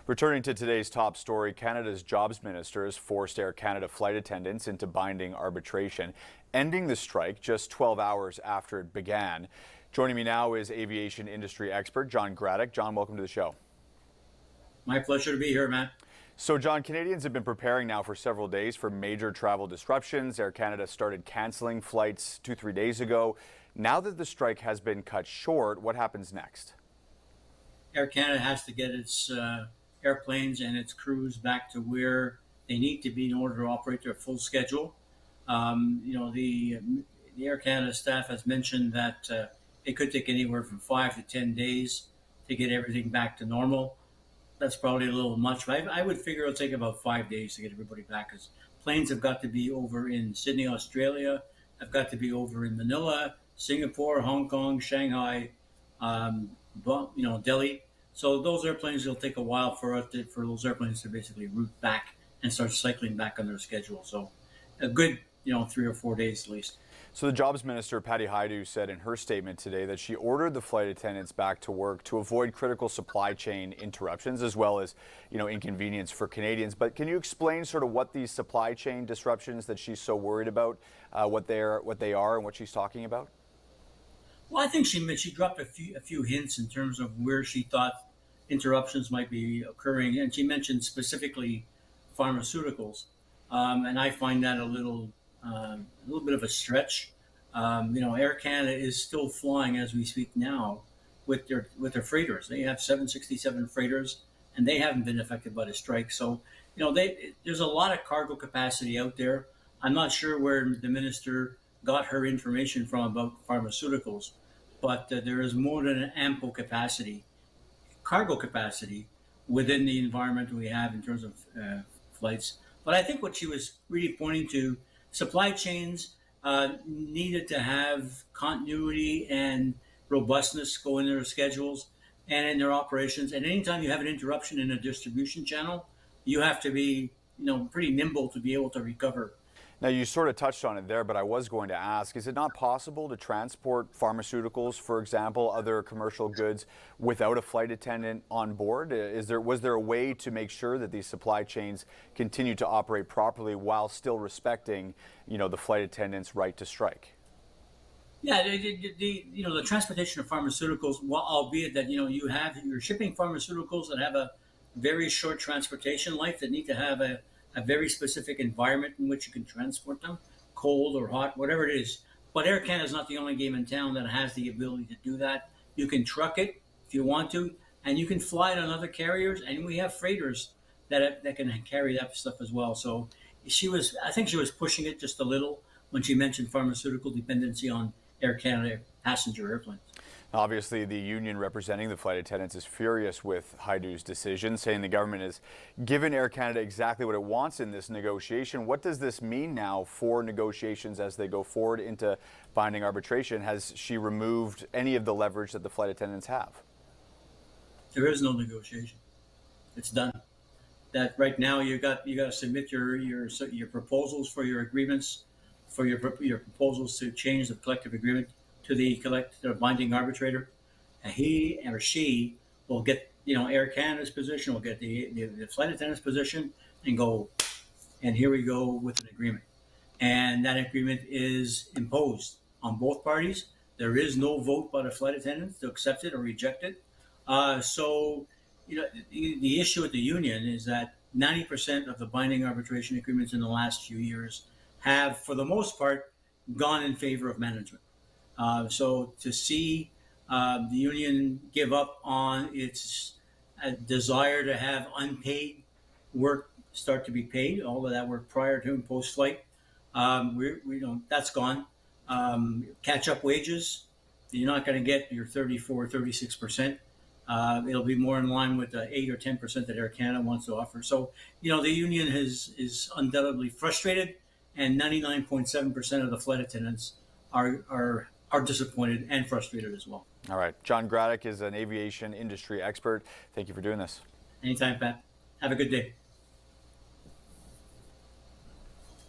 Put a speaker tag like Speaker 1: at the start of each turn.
Speaker 1: Returning to today's top story, Canada's jobs minister has forced Air Canada flight attendants into binding arbitration, ending the strike just 12 hours after it began. Joining me now is aviation industry expert John Gradek. John, welcome to the show.
Speaker 2: My pleasure to be here, Matt.
Speaker 1: So, John, Canadians have been preparing now for several days for major travel disruptions. Air Canada started canceling flights 2-3 days ago. Now that the strike has been cut short, what happens next?
Speaker 2: Air Canada has to get its airplanes and its crews back to where they need to be in order to operate their full schedule. The Air Canada staff has mentioned that it could take anywhere from 5 to 10 days to get everything back to normal. That's probably a little much, but I would figure it'll take about 5 days to get everybody back, because planes have got to be over in Sydney, Australia, have got to be over in Manila, Singapore, Hong Kong, Shanghai, Delhi. So those airplanes, it'll take a while for those airplanes to basically route back and start cycling back on their schedule. So a good 3 or 4 days at least.
Speaker 1: So the jobs minister, Patty Hajdu, said in her statement today that she ordered the flight attendants back to work to avoid critical supply chain interruptions as well as, inconvenience for Canadians. But can you explain sort of what these supply chain disruptions that she's so worried about, what they are and what she's talking about?
Speaker 2: Well, I think she dropped a few hints in terms of where she thought interruptions might be occurring, and she mentioned specifically pharmaceuticals, and I find that a little bit of a stretch. Air Canada is still flying as we speak now with their freighters. They have 767 freighters, and they haven't been affected by the strike. So, there's a lot of cargo capacity out there. I'm not sure where the minister got her information from about pharmaceuticals, but there is more than an ample cargo capacity within the environment we have in terms of flights. But I think what she was really pointing to, supply chains needed to have continuity and robustness go in their schedules and in their operations. And anytime you have an interruption in a distribution channel, you have to be, pretty nimble to be able to recover.
Speaker 1: Now, you sort of touched on it there, but I was going to ask, is it not possible to transport pharmaceuticals, for example, other commercial goods, without a flight attendant on board? Was there a way to make sure that these supply chains continue to operate properly while still respecting, the flight attendants' right to strike?
Speaker 2: Yeah, the transportation of pharmaceuticals, well, albeit that, you're shipping pharmaceuticals that have a very short transportation life, that need to have a very specific environment in which you can transport them, cold or hot, whatever it is. But Air Canada is not the only game in town that has the ability to do that. You can truck it if you want to, and you can fly it on other carriers, and we have freighters that can carry that stuff as well. So I think she was pushing it just a little when she mentioned pharmaceutical dependency on Air Canada passenger airplanes.
Speaker 1: Obviously, the union representing the flight attendants is furious with Hajdu's decision, saying the government has given Air Canada exactly what it wants in this negotiation. What does this mean now for negotiations as they go forward into binding arbitration? Has she removed any of the leverage that the flight attendants have?
Speaker 2: There is no negotiation. It's done. That right now you got to submit your proposals for your agreements, for your proposals to change the collective agreement to the binding arbitrator, and he or she will get, Air Canada's position, will get the flight attendant's position, and go, and here we go with an agreement. And that agreement is imposed on both parties. There is no vote by the flight attendants to accept it or reject it. The issue with the union is that 90% of the binding arbitration agreements in the last few years have, for the most part, gone in favor of management. So to see the union give up on its desire to have unpaid work start to be paid, all of that work prior to and post-flight, that's gone. Catch-up wages, you're not going to get your 34, 36%. It'll be more in line with the 8 or 10% that Air Canada wants to offer. So, the union is undoubtedly frustrated, and 99.7% of the flight attendants are disappointed and frustrated as well.
Speaker 1: All right. John Gradek is an aviation industry expert. Thank you for doing this.
Speaker 2: Anytime, Pat. Have a good day.